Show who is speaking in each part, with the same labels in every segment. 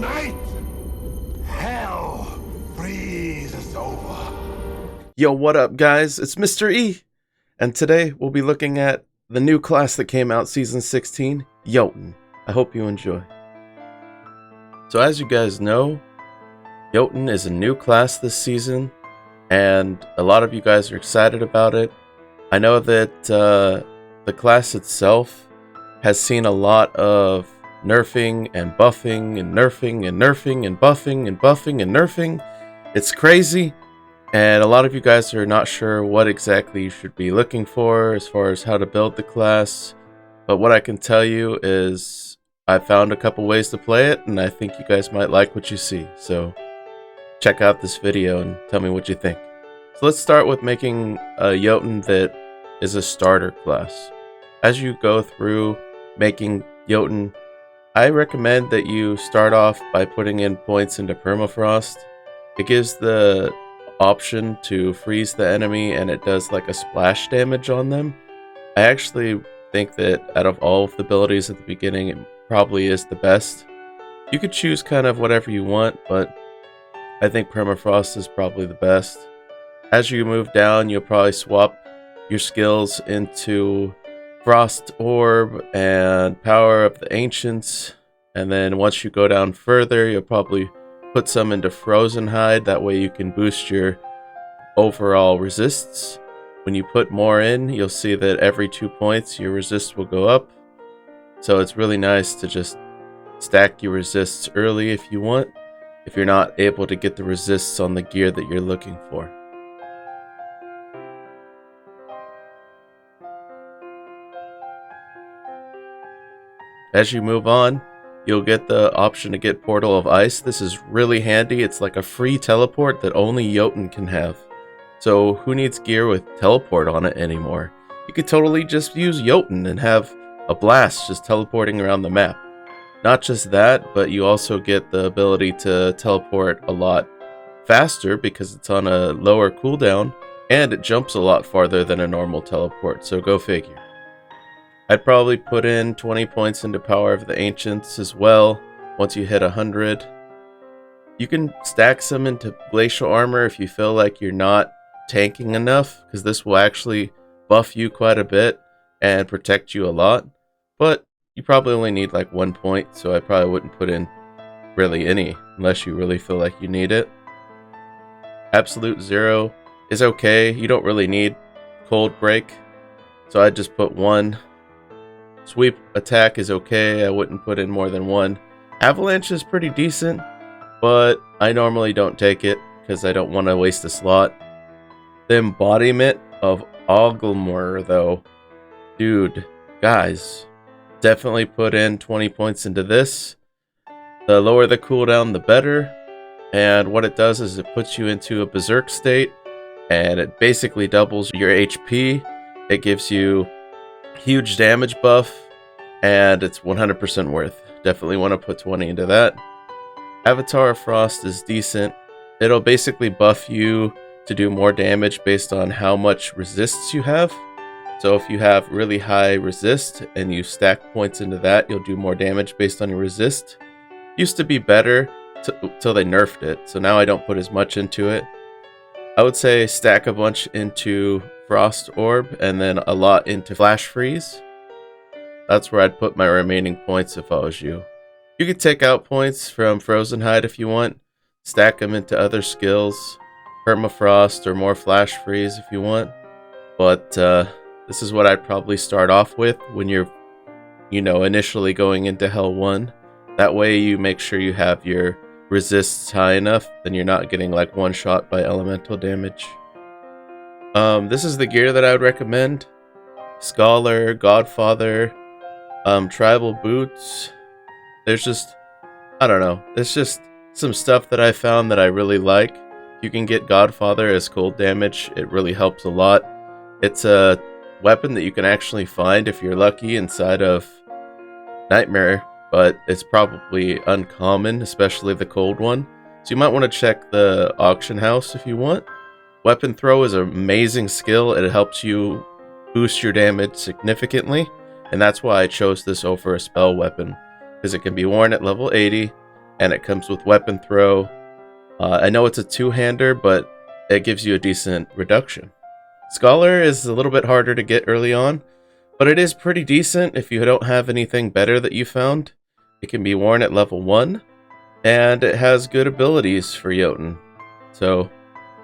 Speaker 1: Tonight, hell freezes over.
Speaker 2: Yo, what up, guys? It's Mr. E, and today we'll be looking at the new class that came out Season 16, Jotunn. I hope you enjoy. So as you guys know, Jotunn is a new class this season, and a lot of you guys are excited about it. I know that the class itself has seen a lot of nerfing and buffing and nerfing and nerfing and buffing and buffing and nerfing. It's crazy, and a lot of you guys are not sure what exactly you should be looking for as far as how to build the class. But what I can tell you is I found a couple ways to play it, and I think you guys might like what you see. So check out this video and tell me what you think. So let's start with making a Jotunn that is a starter class. As you go through making Jotunn, I recommend that you start off by putting in points into permafrost. It gives the option to freeze the enemy, and it does like a splash damage on them. I actually think that out of all of the abilities at the beginning, it probably is the best. You could choose kind of whatever you want, but I think permafrost is probably the best. As you move down, you'll probably swap your skills into Frost Orb and Power of the Ancients, and then once you go down further, you'll probably put some into Frozen Hide. That way you can boost your overall resists. When you put more in, you'll see that every 2 points your resist will go up. So it's really nice to just stack your resists early if you want, if you're not able to get the resists on the gear that you're looking for. As you move on, you'll get the option to get Portal of Ice. This is really handy. It's like a free teleport that only Jotunn can have. So who needs gear with teleport on it anymore? You could totally just use Jotunn and have a blast just teleporting around the map. Not just that, but you also get the ability to teleport a lot faster because it's on a lower cooldown, and it jumps a lot farther than a normal teleport, so go figure. I'd probably put in 20 points into Power of the Ancients as well once you hit 100. You can stack some into Glacial Armor if you feel like you're not tanking enough, because this will actually buff you quite a bit and protect you a lot. But you probably only need like 1 point, so I probably wouldn't put in really any unless you really feel like you need it. Absolute Zero is okay. You don't really need Cold Break, so I'd just put 1. Sweep attack is okay. I wouldn't put in more than 1. Avalanche is pretty decent, but I normally don't take it because I don't want to waste a slot. The Embodiment of Ogilmur, though. Dude, guys, definitely put in 20 points into this. The lower the cooldown, the better. And what it does is it puts you into a berserk state, and it basically doubles your HP. It gives you huge damage buff, and it's 100% worth. Definitely want to put 20 into that. Avatar of Frost is decent. It'll basically buff you to do more damage based on how much resists you have. So if you have really high resist and you stack points into that, you'll do more damage based on your resist. Used to be better till they nerfed it, so now I don't put as much into it. I would say stack a bunch into Frost Orb and then a lot into Flash Freeze. That's where I'd put my remaining points if I was you. You could take out points from Frozen Hide if you want, stack them into other skills, Permafrost or more Flash Freeze if you want. But this is what I'd probably start off with when you're, initially going into Hell 1. That way you make sure you have your resists high enough, then you're not getting like one shot by elemental damage. This is the gear that I would recommend. Scholar, Godfather, Tribal Boots. There's just, I don't know, it's just some stuff that I found that I really like. You can get Godfather as cold damage. It really helps a lot. It's a weapon that you can actually find if you're lucky inside of Nightmare, but it's probably uncommon, especially the cold one. So you might want to check the auction house if you want. Weapon Throw is an amazing skill. It helps you boost your damage significantly, and that's why I chose this over a spell weapon, because it can be worn at level 80, and it comes with weapon throw. I know it's a two-hander, but it gives you a decent reduction. Scholar is a little bit harder to get early on, but it is pretty decent if you don't have anything better that you found. It can be worn at level 1, and it has good abilities for Jotunn. So,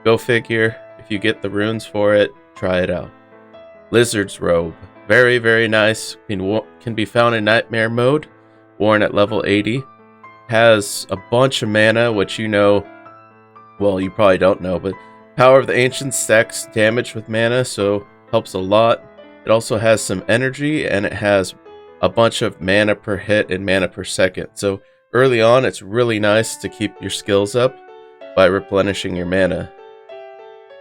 Speaker 2: go figure. If you get the runes for it, try it out. Lizard's Robe. Very, very nice. Can be found in Nightmare mode, worn at level 80. Has a bunch of mana, which you know, well, you probably don't know, but Power of the Ancients stacks damage with mana, so helps a lot. It also has some energy, and it has a bunch of mana per hit and mana per second. So early on, it's really nice to keep your skills up by replenishing your mana.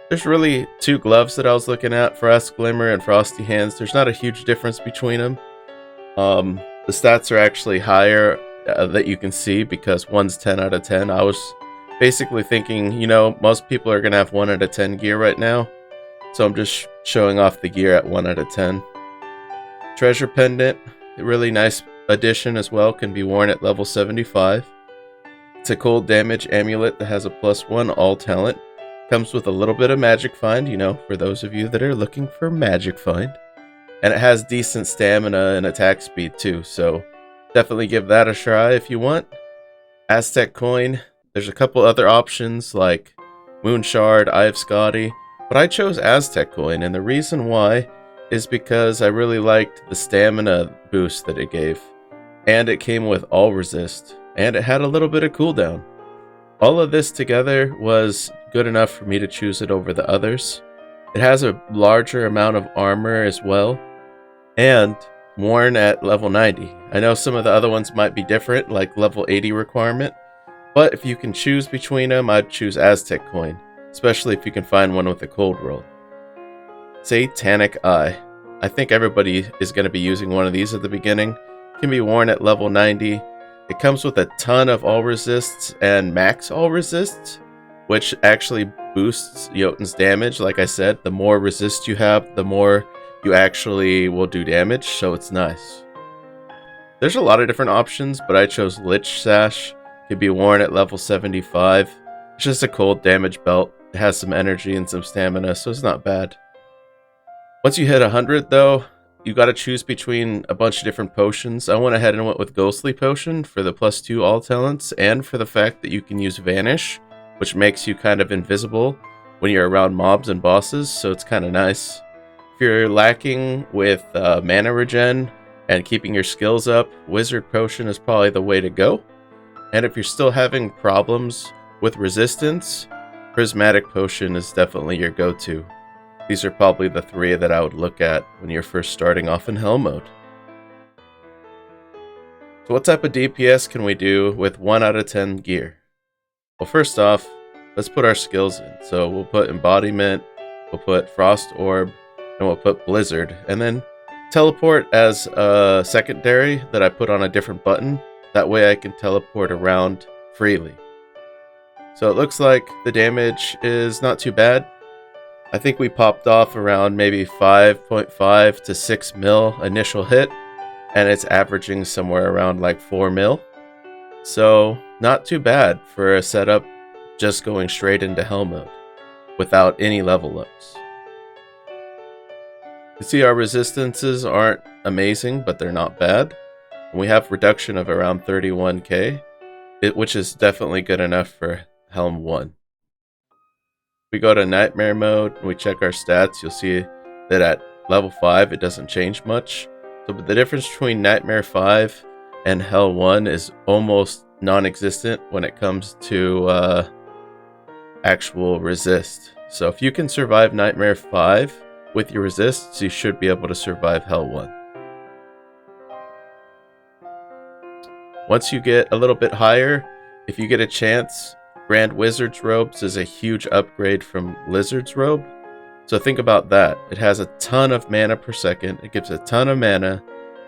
Speaker 2: There's really two gloves that I was looking at, Frost Glimmer and Frosty Hands. There's not a huge difference between them. The stats are actually higher that you can see because one's 10 out of 10. I was basically thinking, you know, most people are going to have 1 out of 10 gear right now. So I'm just showing off the gear at 1 out of 10. Treasure Pendant, a really nice addition as well, can be worn at level 75. It's a cold damage amulet that has a +1 all talent. Comes with a little bit of magic find, you know, for those of you that are looking for magic find. And it has decent stamina and attack speed too, so definitely give that a try if you want. Aztec Coin, there's a couple other options like Moon Shard, Eye of Scotty, but I chose Aztec Coin, and the reason why is because I really liked the stamina boost that it gave. And it came with all resist, and it had a little bit of cooldown. All of this together was good enough for me to choose it over the others. It has a larger amount of armor as well, and worn at level 90. I know some of the other ones might be different, like level 80 requirement, but if you can choose between them, I'd choose Aztec Coin, especially if you can find one with a cold roll. Satanic Eye. I think everybody is going to be using one of these at the beginning. It can be worn at level 90. It comes with a ton of all resists and max all resists, which actually boosts Jotunn's damage. Like I said, the more resist you have, the more you actually will do damage, so it's nice. There's a lot of different options, but I chose Lich Sash. It can be worn at level 75. It's just a cold damage belt. It has some energy and some stamina, so it's not bad. Once you hit 100 though, you gotta choose between a bunch of different potions. I went ahead and went with Ghostly Potion for the +2 all talents, and for the fact that you can use Vanish, which makes you kind of invisible when you're around mobs and bosses, so it's kind of nice. If you're lacking with mana regen and keeping your skills up, Wizard Potion is probably the way to go. And if you're still having problems with resistance, Prismatic Potion is definitely your go-to. These are probably the 3 that I would look at when you're first starting off in Hell mode. So what type of DPS can we do with 1 out of 10 gear? Well, first off, let's put our skills in. So we'll put Embodiment, we'll put Frost Orb, and we'll put Blizzard. And then Teleport as a secondary that I put on a different button. That way I can teleport around freely. So it looks like the damage is not too bad. I think we popped off around maybe 5.5 to 6 mil initial hit, and it's averaging somewhere around like 4 mil. So not too bad for a setup just going straight into Hell mode without any level ups. You see our resistances aren't amazing, but they're not bad. We have reduction of around 31k, which is definitely good enough for Helm 1. We go to Nightmare mode and we check our stats, you'll see that at level 5 it doesn't change much. So the difference between Nightmare 5 and Hell 1 is almost non-existent when it comes to actual resist. So if you can survive Nightmare 5 with your resists, you should be able to survive Hell 1. Once you get a little bit higher, if you get a chance, Grand Wizard's Robes is a huge upgrade from Lizard's Robe. So think about that. It has a ton of mana per second. It gives a ton of mana.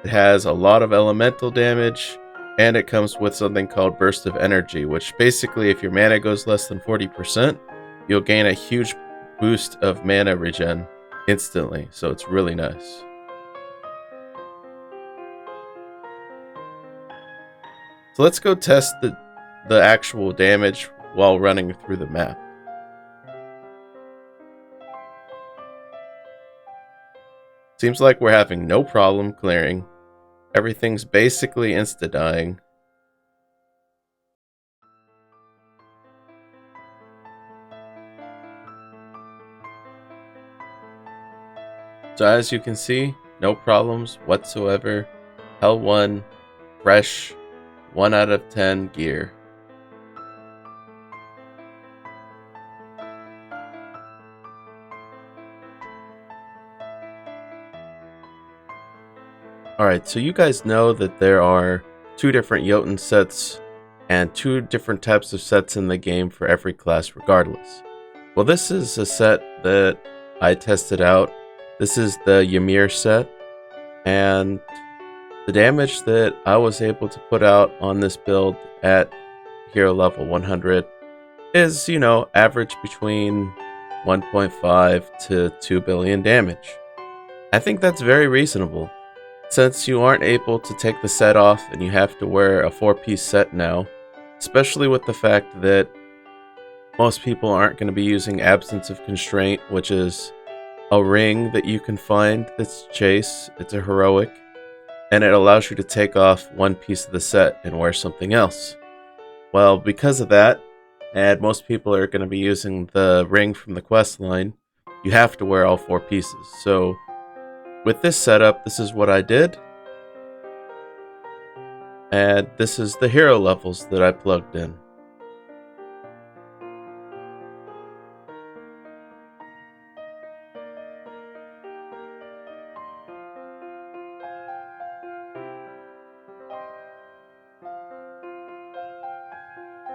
Speaker 2: It has a lot of elemental damage. And it comes with something called Burst of Energy, which basically if your mana goes less than 40%, you'll gain a huge boost of mana regen instantly. So it's really nice. So let's go test the the actual damage while running through the map. Seems like we're having no problem clearing. Everything's basically insta-dying. So as you can see, no problems whatsoever. Hell 1, fresh, 1 out of 10 gear. Alright, so you guys know that there are 2 different Jotunn sets and 2 different types of sets in the game for every class regardless. Well, this is a set that I tested out. This is the Ymir set, and the damage that I was able to put out on this build at hero level 100 is, you know, average between 1.5 to 2 billion damage. I think that's very reasonable. Since you aren't able to take the set off and you have to wear a 4-piece set now, especially with the fact that most people aren't going to be using Absence of Constraint, which is a ring that you can find that's chase. It's a heroic, and it allows you to take off 1 piece of the set and wear something else. Well, because of that, and most people are going to be using the ring from the quest line, you have to wear all 4 pieces. So with this setup, this is what I did. And this is the hero levels that I plugged in.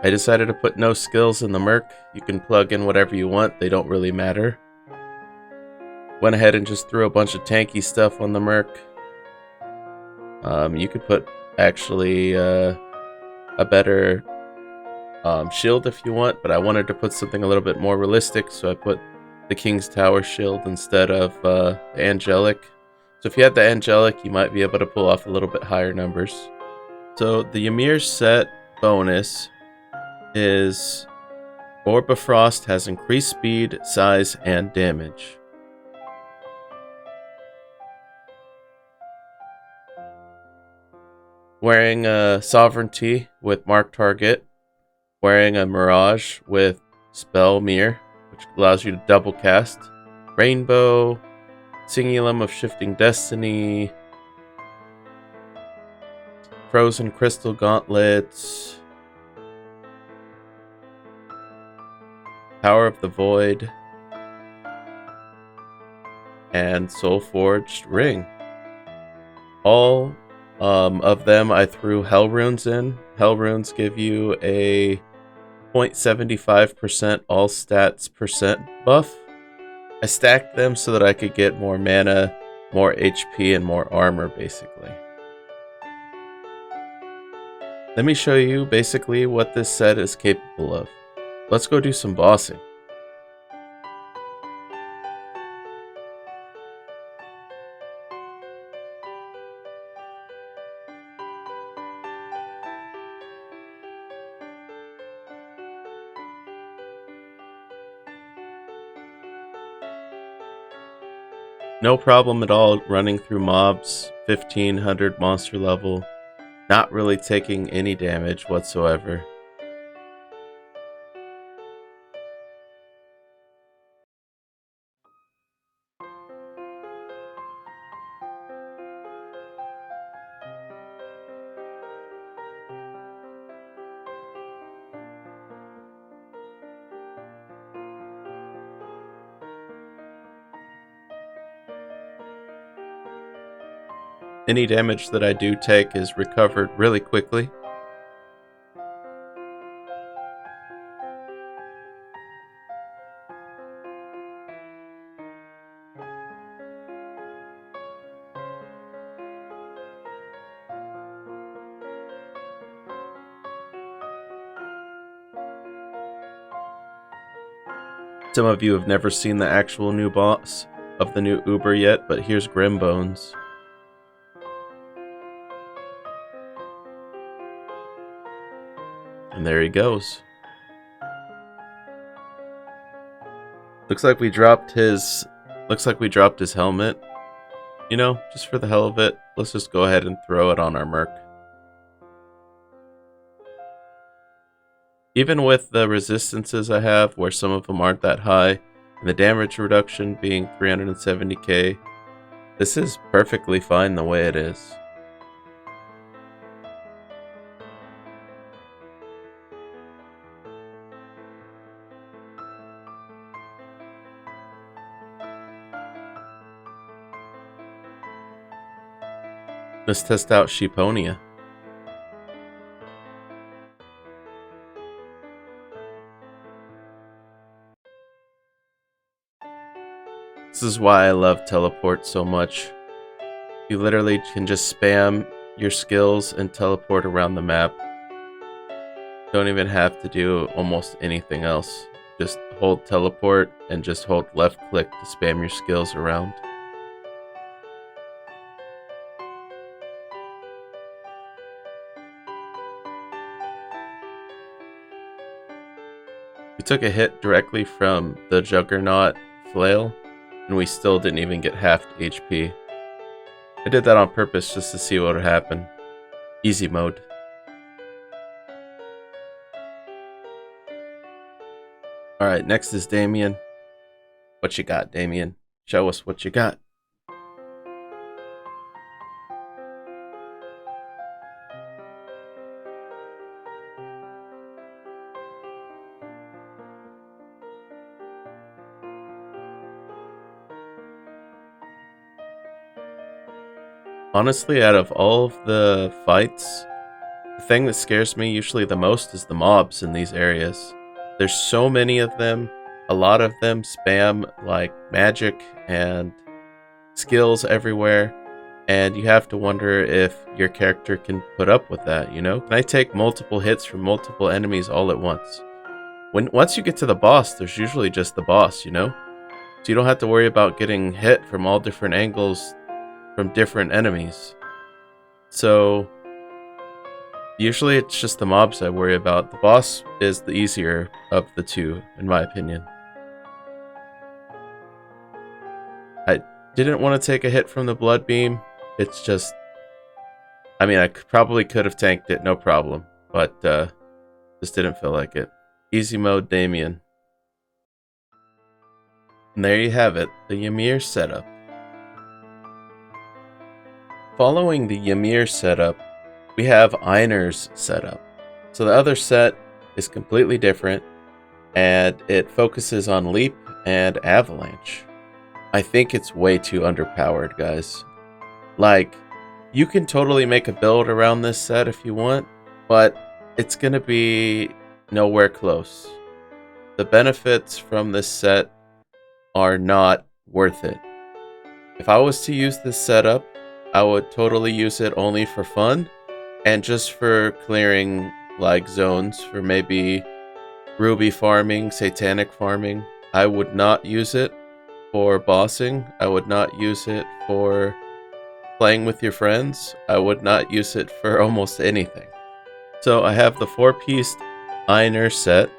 Speaker 2: I decided to put no skills in the Merc. You can plug in whatever you want, they don't really matter. Went ahead and just threw a bunch of tanky stuff on the Merc. You could put actually a better shield if you want, but I wanted to put something a little bit more realistic, so I put the King's Tower shield instead of the Angelic. So if you had the Angelic, you might be able to pull off a little bit higher numbers. So the Ymir Set bonus is Orb of Frost has increased speed, size, and damage. Wearing a Sovereignty with Mark Target. Wearing a Mirage with Spell Mirror, which allows you to double cast. Rainbow. Singulum of Shifting Destiny. Frozen Crystal Gauntlets. Power of the Void. And Soul Forged Ring. All of them I threw Hell Runes in. Hell Runes give you a 0.75% all stats percent buff. I stacked them so that I could get more mana, more HP, and more armor basically. Let me show you basically what this set is capable of. Let's go do some bossing. No problem at all running through mobs, 1500 monster level, not really taking any damage whatsoever. Any damage that I do take is recovered really quickly. Some of you have never seen the actual new boss of the new Uber yet, but here's Grimbones. And And there he goes. Looks like we dropped his helmet. You know, just for the hell of it, let's just go ahead and throw it on our merc. Even with the resistances I have, where some of them aren't that high, and the damage reduction being 370k, this is perfectly fine the way it is. Let's test out Sheeponia. This is why I love teleport so much. You literally can just spam your skills and teleport around the map. Don't even have to do almost anything else. Just hold teleport and just hold left click to spam your skills around. We took a hit directly from the Juggernaut flail, and we still didn't even get half HP. I did that on purpose just to see what would happen. Easy mode. Alright, next is Damien. What you got, Damien? Show us what you got. Honestly, out of all of the fights, the thing that scares me usually the most is the mobs in these areas. There's so many of them. A lot of them spam like magic and skills everywhere, and you have to wonder if your character can put up with that, you know? Can I take multiple hits from multiple enemies all at once? Once you get to the boss, there's usually just the boss, you know? So you don't have to worry about getting hit from all different angles from different enemies. So usually it's just the mobs I worry about. The boss is the easier of the two, in my opinion. I didn't want to take a hit from the blood beam. It's just, I mean, I probably could have tanked it, no problem, but just didn't feel like it. Easy mode Damien. And there you have it, the Ymir setup. Following the Ymir setup, we have Einar's setup. So the other set is completely different, and it focuses on leap and avalanche. I think it's way too underpowered, guys. Like, you can totally make a build around this set if you want, but it's gonna be nowhere close. The benefits from this set are not worth it. If I was to use this setup, I would totally use it only for fun and just for clearing like zones for maybe ruby farming, satanic farming. I would not use it for bossing. I would not use it for playing with your friends. I would not use it for almost anything. So I have the 4-piece Einar set,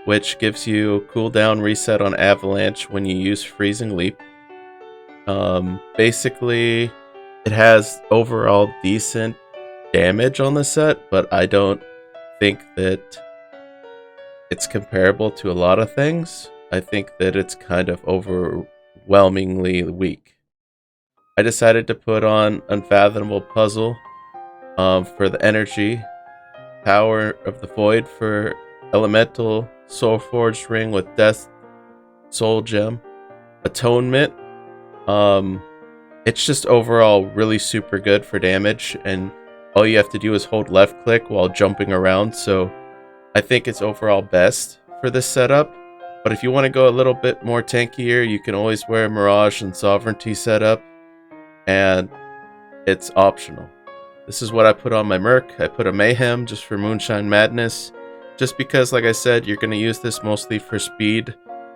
Speaker 2: which gives you cooldown reset on avalanche when you use freezing leap. Basically, it has overall decent damage on the set, but I don't think that it's comparable to a lot of things. I think that it's kind of overwhelmingly weak. I decided to put on Unfathomable Puzzle for the energy, Power of the Void for Elemental, Soul Forged Ring with Death Soul Gem, Atonement. It's just overall really super good for damage, and all you have to do is hold left click while jumping around, so I think it's overall best for this setup. But if you want to go a little bit more tankier, you can always wear Mirage and Sovereignty setup, and it's optional. This is what I put on my Merc. I put a Mayhem just for Moonshine Madness, just because, like I said, you're going to use this mostly for speed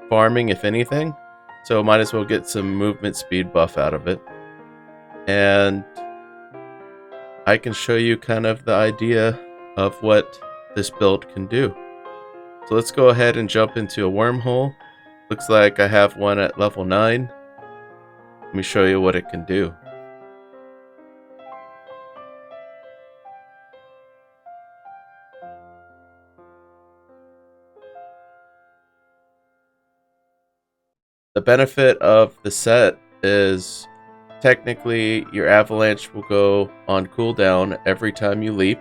Speaker 2: farming, if anything, so might as well get some movement speed buff out of it. And I can show you kind of the idea of what this build can do. So let's go ahead and jump into a wormhole. Looks like I have one at level 9. Let me show you what it can do. The benefit of the set is technically your avalanche will go on cooldown every time you leap,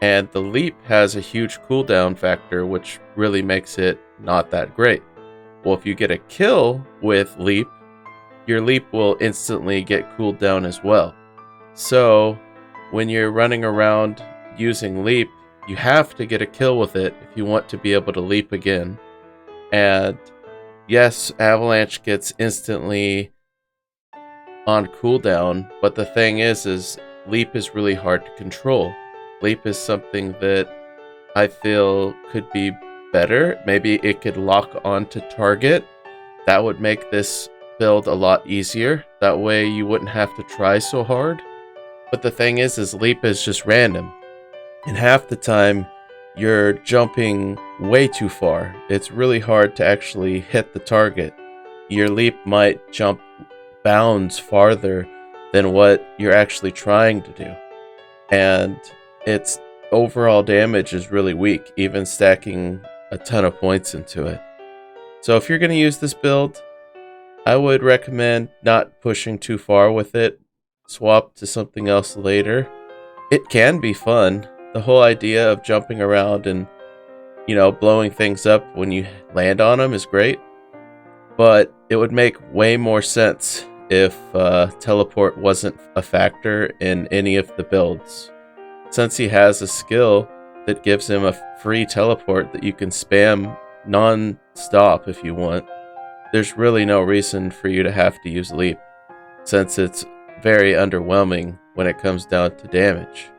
Speaker 2: and the leap has a huge cooldown factor, which really makes it not that great. Well, if you get a kill with leap, your leap will instantly get cooled down as well. So when you're running around using leap, you have to get a kill with it if you want to be able to leap again. And yes, avalanche gets instantly on cooldown, but the thing is leap is really hard to control. Leap is something that I feel could be better. Maybe it could lock onto target. That would make this build a lot easier. That way you wouldn't have to try so hard. But the thing is leap is just random. And half the time you're jumping way too far. It's really hard to actually hit the target. Your leap might jump bounds farther than what you're actually trying to do. And its overall damage is really weak, even stacking a ton of points into it. So if you're going to use this build, I would recommend not pushing too far with it. Swap to something else later. It can be fun. The whole idea of jumping around and, blowing things up when you land on them is great. But it would make way more sense if teleport wasn't a factor in any of the builds. Since he has a skill that gives him a free teleport that you can spam non-stop if you want, there's really no reason for you to have to use leap, since it's very underwhelming when it comes down to damage.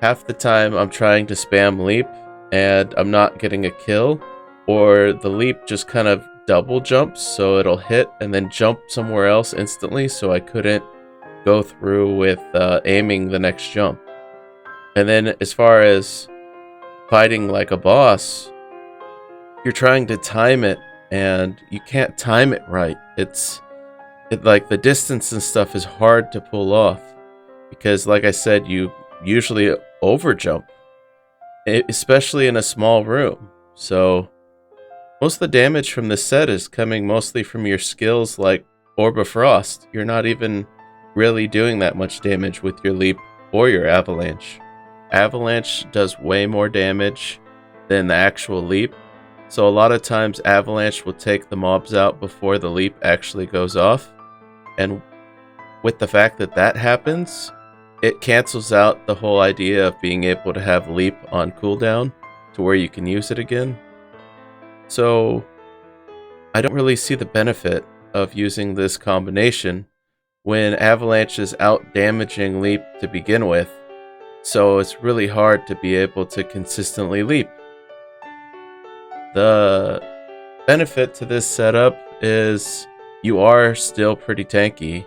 Speaker 2: Half the time I'm trying to spam leap and I'm not getting a kill, or the leap just kind of double jumps, so it'll hit and then jump somewhere else instantly, so I couldn't go through with aiming the next jump. And then as far as fighting like a boss, you're trying to time it and you can't time it right. Like the distance and stuff is hard to pull off because, like I said, you usually overjump, especially in a small room. So most of the damage from this set is coming mostly from your skills like Orb of Frost. You're not even really doing that much damage with your leap or your avalanche. Avalanche does way more damage than the actual leap. So a lot of times avalanche will take the mobs out before the leap actually goes off. And with the fact that that happens, it cancels out the whole idea of being able to have leap on cooldown to where you can use it again. So I don't really see the benefit of using this combination when avalanche is out damaging leap to begin with. So it's really hard to be able to consistently leap. The benefit to this setup is you are still pretty tanky.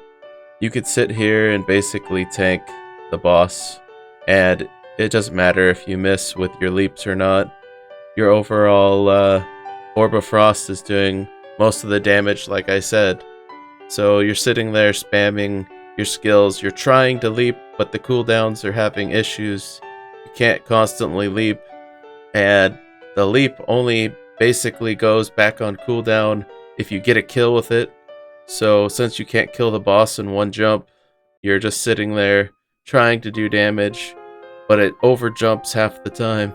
Speaker 2: You could sit here and basically tank the boss, and it doesn't matter if you miss with your leaps or not. Your overall Orb of Frost is doing most of the damage, like I said. So you're sitting there spamming your skills. You're trying to leap, but the cooldowns are having issues. You can't constantly leap, and the leap only basically goes back on cooldown if you get a kill with it. So since you can't kill the boss in one jump, you're just sitting there trying to do damage, but it overjumps half the time.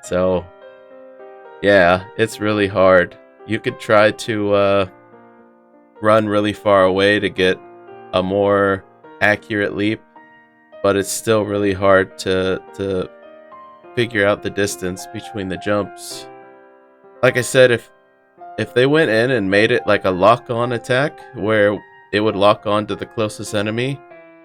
Speaker 2: So yeah, it's really hard. You could try to run really far away to get a more accurate leap, but it's still really hard to figure out the distance between the jumps. Like I said, if they went in and made it like a lock-on attack where it would lock on to the closest enemy,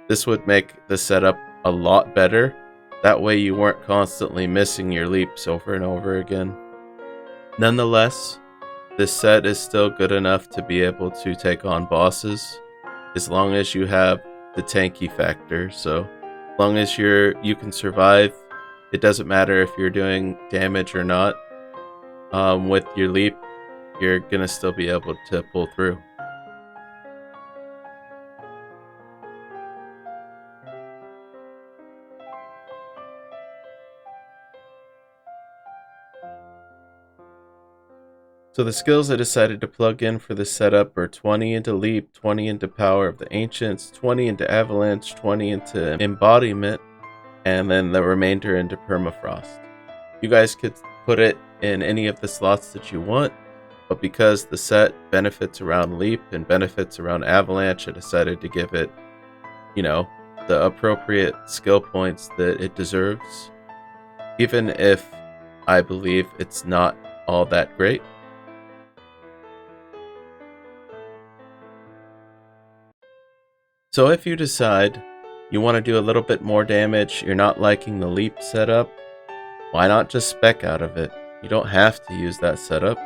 Speaker 2: this would make the setup a lot better. That way you weren't constantly missing your leaps over and over again. Nonetheless, this set is still good enough to be able to take on bosses as long as you have the tanky factor. So as long as you can survive it doesn't matter if you're doing damage or not. With your leap, you're gonna still be able to pull through. So the skills I decided to plug in for this setup are 20 into Leap, 20 into Power of the Ancients, 20 into Avalanche, 20 into Embodiment, and then the remainder into Permafrost. You guys could put it in any of the slots that you want, but because the set benefits around Leap and benefits around Avalanche, I decided to give it, the appropriate skill points that it deserves, even if I believe it's not all that great. So if you decide you want to do a little bit more damage, you're not liking the Leap setup, why not just spec out of it? You don't have to use that setup.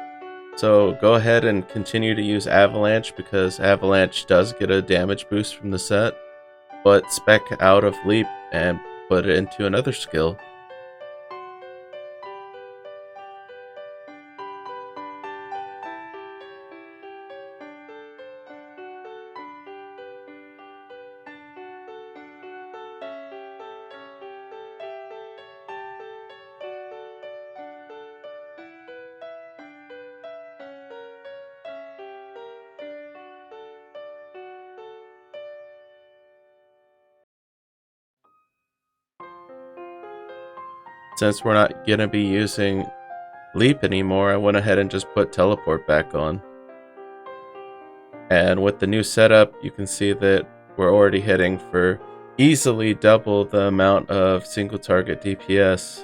Speaker 2: So go ahead and continue to use Avalanche, because Avalanche does get a damage boost from the set, but spec out of Leap and put it into another skill. Since we're not going to be using Leap anymore, I went ahead and just put Teleport back on. And with the new setup, you can see that we're already hitting for easily double the amount of single target DPS,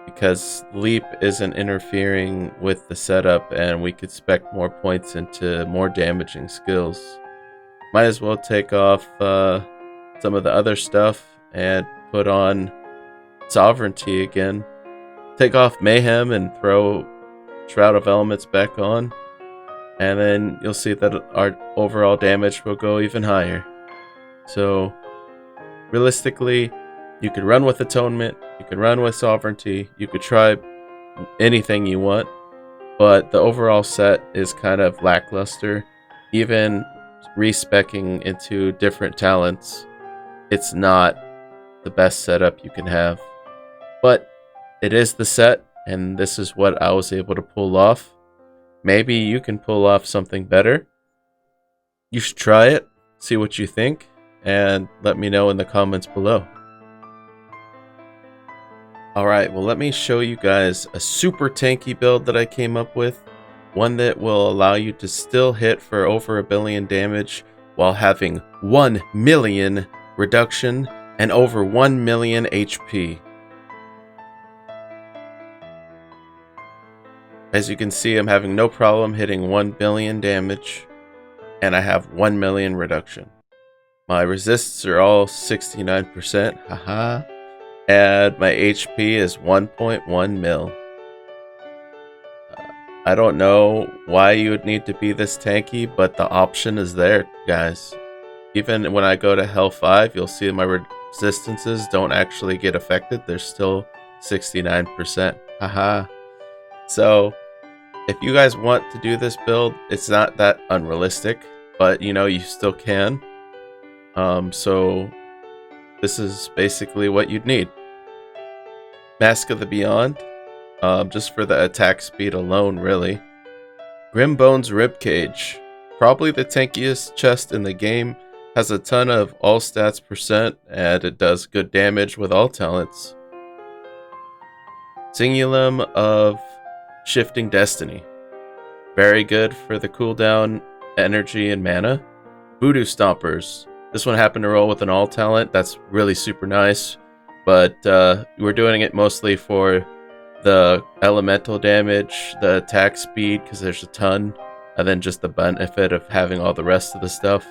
Speaker 2: because Leap isn't interfering with the setup and we could spec more points into more damaging skills. Might as well take off some of the other stuff and put on Sovereignty again. Take off Mayhem and throw Shroud of Elements back on, and then you'll see that our overall damage will go even higher. So realistically, you could run with Atonement, you could run with Sovereignty, you could try anything you want, but the overall set is kind of lackluster. Even respecking into different talents, it's not the best setup you can have. But it is the set, and this is what I was able to pull off. Maybe you can pull off something better. You should try it, see what you think, and let me know in the comments below. Alright, well, let me show you guys a super tanky build that I came up with. One that will allow you to still hit for over 1 billion damage while having 1 million reduction and over 1 million HP. As you can see, I'm having no problem hitting 1 billion damage, and I have 1 million reduction. My resists are all 69%, haha, and my HP is 1.1 mil. I don't know why you would need to be this tanky, but the option is there, guys. Even when I go to Hell 5, you'll see my resistances don't actually get affected. They're still 69%, haha. So if you guys want to do this build, it's not that unrealistic, but you still can. So this is basically what you'd need. Mask of the Beyond, just for the attack speed alone, really. Grimbone's Ribcage, probably the tankiest chest in the game, has a ton of all stats %, and it does good damage with all talents. Singulum of Shifting Destiny, very good for the cooldown, energy, and mana. Voodoo Stompers, this one happened to roll with an all talent. That's really super nice, but we're doing it mostly for the elemental damage, the attack speed, because there's a ton, and then just the benefit of having all the rest of the stuff.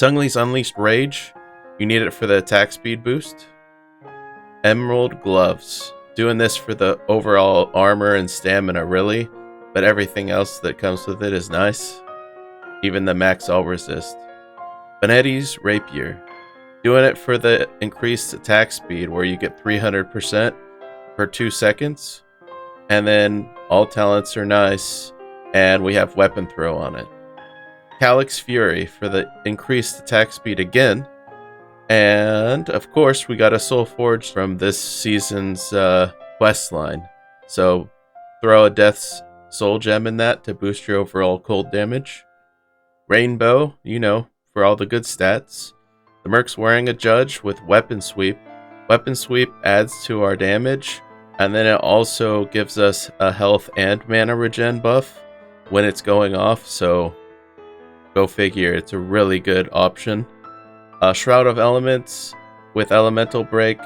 Speaker 2: Zhongli's Unleashed Rage, you need it for the attack speed boost. Emerald Gloves, doing this for the overall armor and stamina, really, but everything else that comes with it is nice. Even the max all resist. Benetti's Rapier, Doing it for the increased attack speed where you get 300% per 2 seconds. And then all talents are nice, and we have weapon throw on it. Calyx Fury for the increased attack speed again. And of course, we got a Soul Forge from this season's quest line. So throw a Death's Soul Gem in that to boost your overall cold damage. Rainbow, for all the good stats. The Merc's wearing a Judge with Weapon Sweep. Weapon Sweep adds to our damage, and then it also gives us a health and mana regen buff when it's going off, so go figure, it's a really good option. Shroud of Elements with Elemental Break,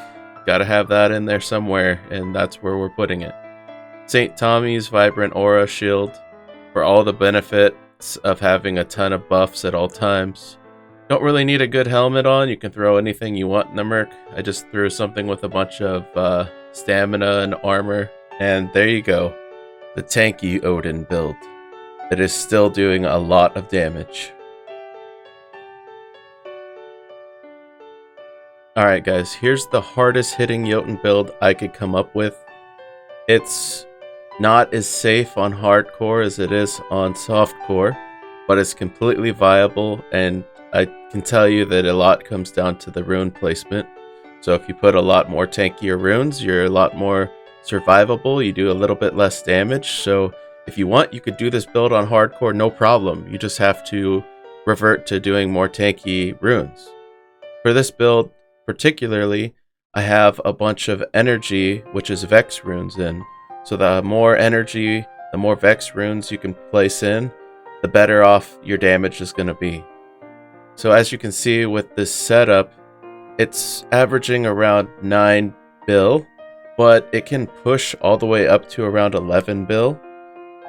Speaker 2: gotta have that in there somewhere, and that's where we're putting it. St. Tommy's Vibrant Aura Shield for all the benefits of having a ton of buffs at all times. Don't really need a good helmet on, you can throw anything you want in the Merc. I just threw something with a bunch of stamina and armor, and there you go. The tanky Odin build. It is still doing a lot of damage. Alright guys, here's the hardest hitting Jotunn build I could come up with. It's not as safe on hardcore as it is on softcore, but it's completely viable, and I can tell you that a lot comes down to the rune placement. So if you put a lot more tankier runes, you're a lot more survivable, you do a little bit less damage. So if you want, you could do this build on hardcore, no problem. You just have to revert to doing more tanky runes. For this build particularly, I have a bunch of energy, which is Vex runes in. So the more energy, the more Vex runes you can place in, the better off your damage is going to be. So as you can see with this setup, it's averaging around 9 bill, but it can push all the way up to around 11 bill.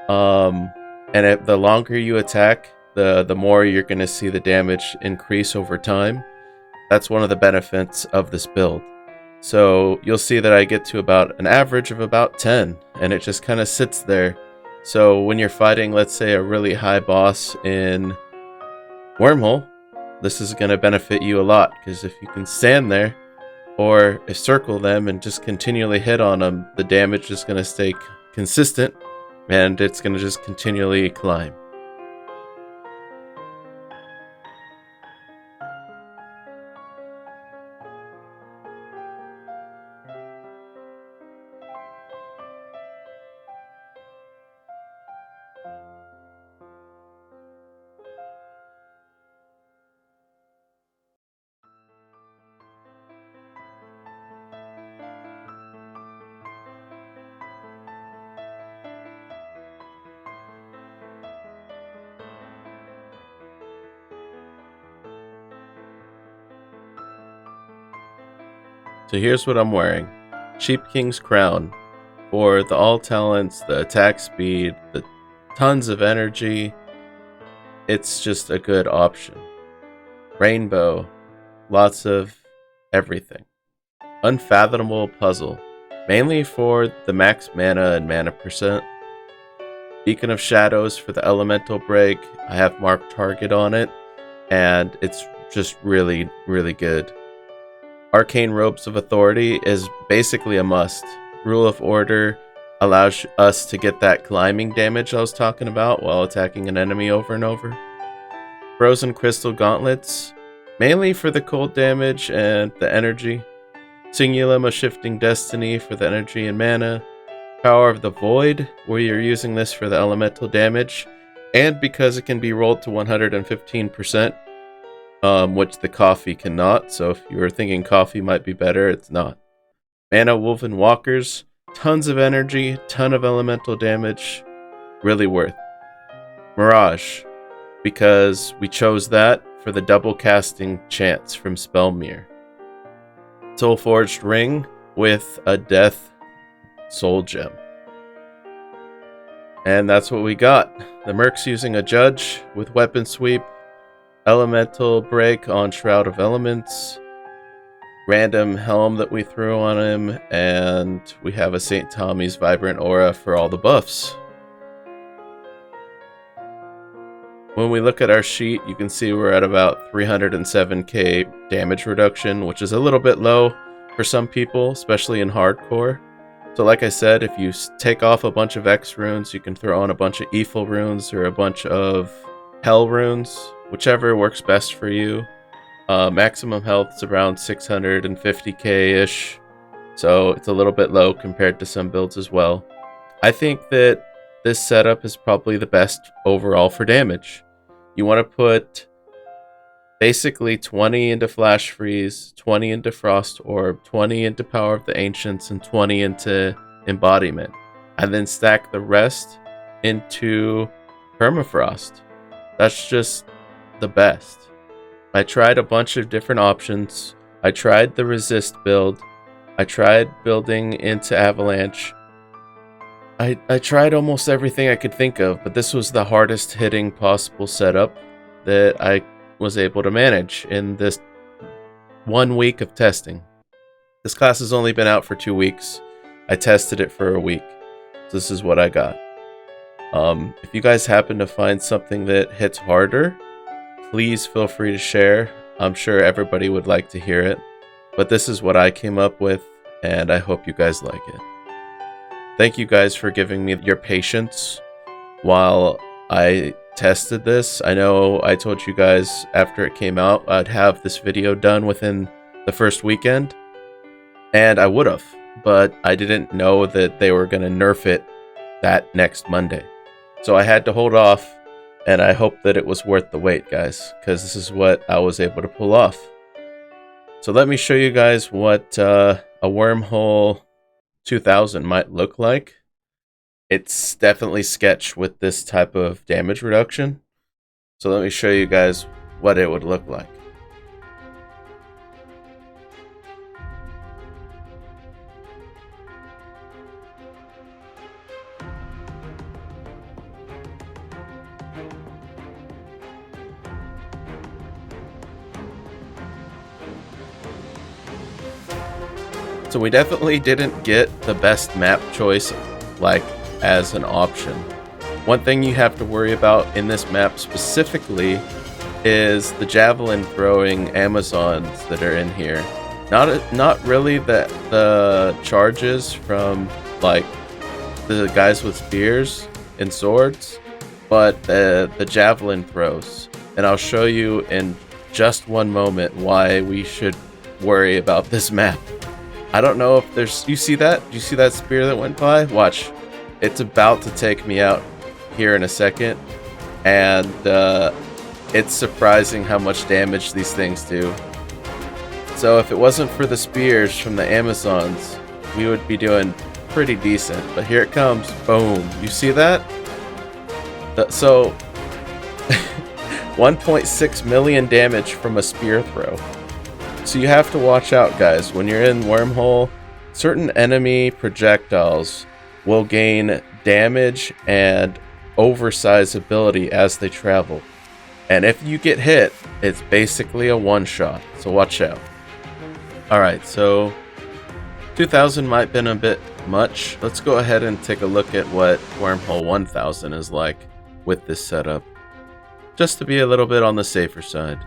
Speaker 2: And the longer you attack, the more you're going to see the damage increase over time. That's one of the benefits of this build. So you'll see that I get to about an average of about 10, and it just kind of sits there. So when you're fighting, let's say, a really high boss in Wormhole, this is going to benefit you a lot, because if you can stand there or circle them and just continually hit on them, the damage is going to stay consistent, and it's going to just continually climb. So here's what I'm wearing. Sheep King's Crown. For the all talents, the attack speed, the tons of energy, it's just a good option. Rainbow. Lots of everything. Unfathomable Puzzle. Mainly for the max mana and mana percent. Beacon of Shadows for the elemental break. I have marked target on it, and it's just really, really good. Arcane Robes of Authority is basically a must. Rule of Order allows us to get that climbing damage I was talking about while attacking an enemy over and over. Frozen Crystal Gauntlets, mainly for the cold damage and the energy. Singulum of Shifting Destiny for the energy and mana. Power of the Void, where you're using this for the elemental damage, and because it can be rolled to 115%, which the coffee cannot, so if you were thinking coffee might be better, it's not. Mana Woven Walkers, tons of energy, ton of elemental damage, really worth. Mirage, because we chose that for the double casting chance from Spellmere. Soul Forged Ring with a Death Soul Gem. And that's what we got. The Merc's using a Judge with Weapon Sweep, Elemental Break on Shroud of Elements, random helm that we threw on him, and we have a St. Tommy's Vibrant Aura for all the buffs. When we look at our sheet, you can see we're at about 307k damage reduction, which is a little bit low for some people, especially in hardcore. So like I said, if you take off a bunch of X runes, you can throw on a bunch of Evil runes or a bunch of Hell runes, whichever works best for you. Maximum health is around 650k-ish, so it's a little bit low compared to some builds as well. I think that this setup is probably the best overall for damage. You want to put basically 20 into Flash Freeze, 20 into Frost Orb, 20 into Power of the Ancients, and 20 into Embodiment. And then stack the rest into Permafrost. That's just the best. I tried a bunch of different options. I tried the Resist build. I tried building into Avalanche. I tried almost everything I could think of, but this was the hardest hitting possible setup that I was able to manage in this 1 week of testing. This class has only been out for 2 weeks. I tested it for a week. So this is what I got. If you guys happen to find something that hits harder, please feel free to share. I'm sure everybody would like to hear it. But this is what I came up with, and I hope you guys like it. Thank you guys for giving me your patience while I tested this. I know I told you guys after it came out I'd have this video done within the first weekend, and I would have, but I didn't know that they were going to nerf it that next Monday. So I had to hold off, and I hope that it was worth the wait, guys, because this is what I was able to pull off. So let me show you guys what a Wormhole 2000 might look like. It's definitely sketch with this type of damage reduction. So let me show you guys what it would look like. So we definitely didn't get the best map choice like as an option. One thing you have to worry about in this map specifically is the javelin throwing Amazons that are in here. Not really the charges from like the guys with spears and swords, but the javelin throws. And I'll show you in just one moment why we should worry about this map. I don't know if there's... You see that? Do you see that spear that went by? Watch. It's about to take me out here in a second. And it's surprising how much damage these things do. So if it wasn't for the spears from the Amazons, we would be doing pretty decent. But here it comes. Boom. You see that? So 1.6 million damage from a spear throw. So you have to watch out, guys. When you're in Wormhole, certain enemy projectiles will gain damage and oversize ability as they travel. And if you get hit, it's basically a one-shot. So watch out. Alright, so 2000 might have been a bit much. Let's go ahead and take a look at what Wormhole 1000 is like with this setup. Just to be a little bit on the safer side.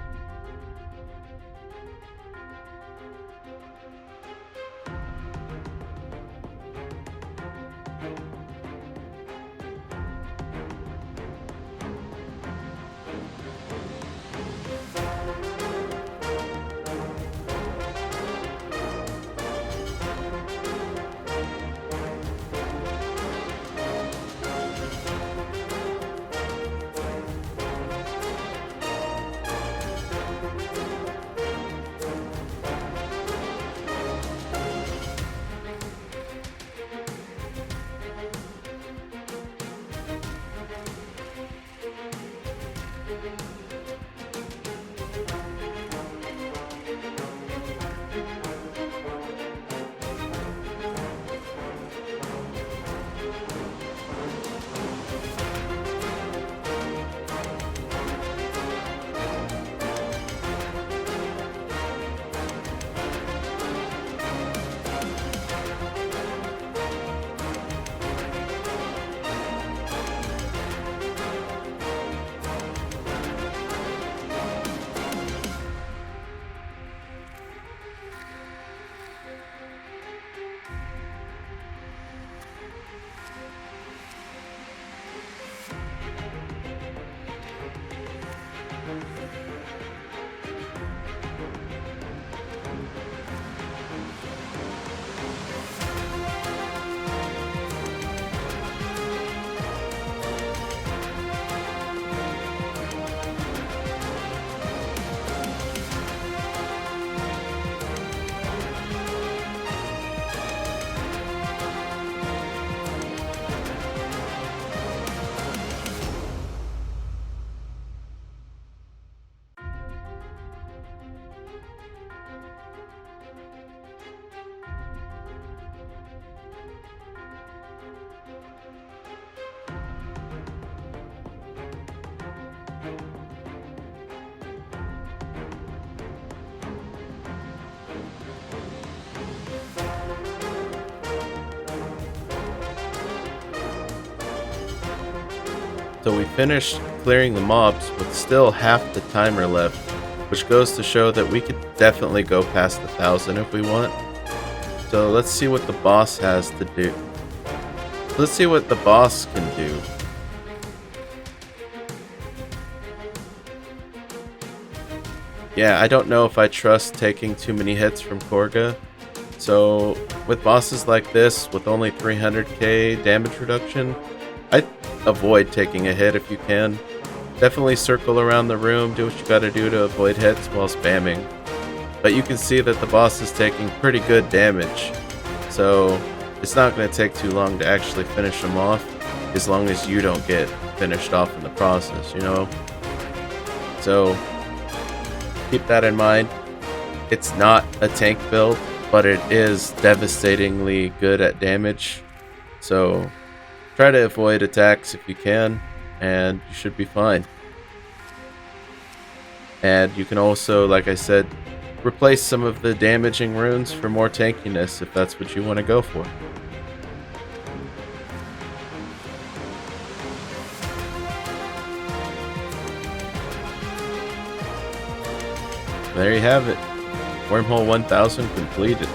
Speaker 2: So we finished clearing the mobs with still half the timer left, which goes to show that we could definitely go past 1,000 if we want. So let's see what the boss has to do. Let's see what the boss can do. Yeah, I don't know if I trust taking too many hits from Korga. So with bosses like this, with only 300k damage reduction, I'd avoid taking a hit if you can. Definitely circle around the room, do what you gotta do to avoid hits while spamming. But you can see that the boss is taking pretty good damage. So it's not going to take too long to actually finish him off, as long as you don't get finished off in the process, you know? So keep that in mind. It's not a tank build, but it is devastatingly good at damage. So try to avoid attacks if you can, and you should be fine. And you can also, like I said, replace some of the damaging runes for more tankiness if that's what you want to go for. There you have it. Wormhole 1000 completed.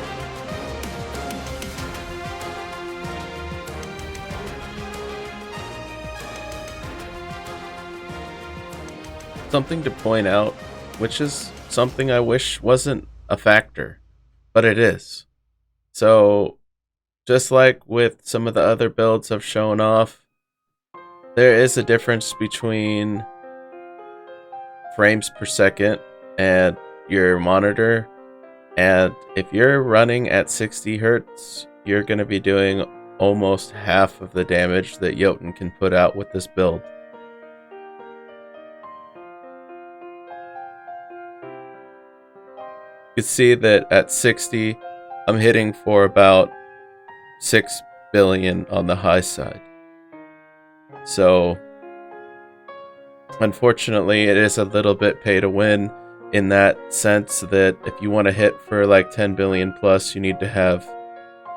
Speaker 2: Something to point out, which is something I wish wasn't a factor, but it is. So, just like with some of the other builds I've shown off, there is a difference between frames per second and your monitor, and if you're running at 60 Hertz, you're going to be doing almost half of the damage that Jotunn can put out with this build. You can see that at 60, I'm hitting for about 6 billion on the high side. So, unfortunately, it is a little bit pay to win in that sense that if you want to hit for like 10 billion plus, you need to have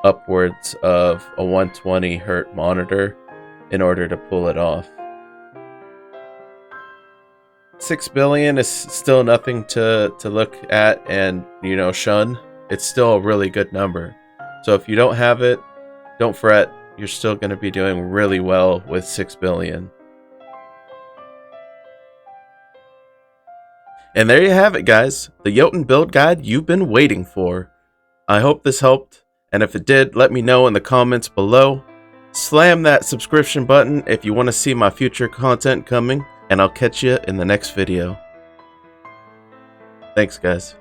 Speaker 2: upwards of a 120 Hz monitor in order to pull it off. 6 billion is still nothing to look at and, you know, shun. It's still a really good number. So if you don't have it, don't fret. You're still going to be doing really well with 6 billion. And there you have it, guys. The Jotunn build guide you've been waiting for. I hope this helped, and if it did, let me know in the comments below. Slam that subscription button if you want to see my future content coming, and I'll catch you in the next video. Thanks, guys.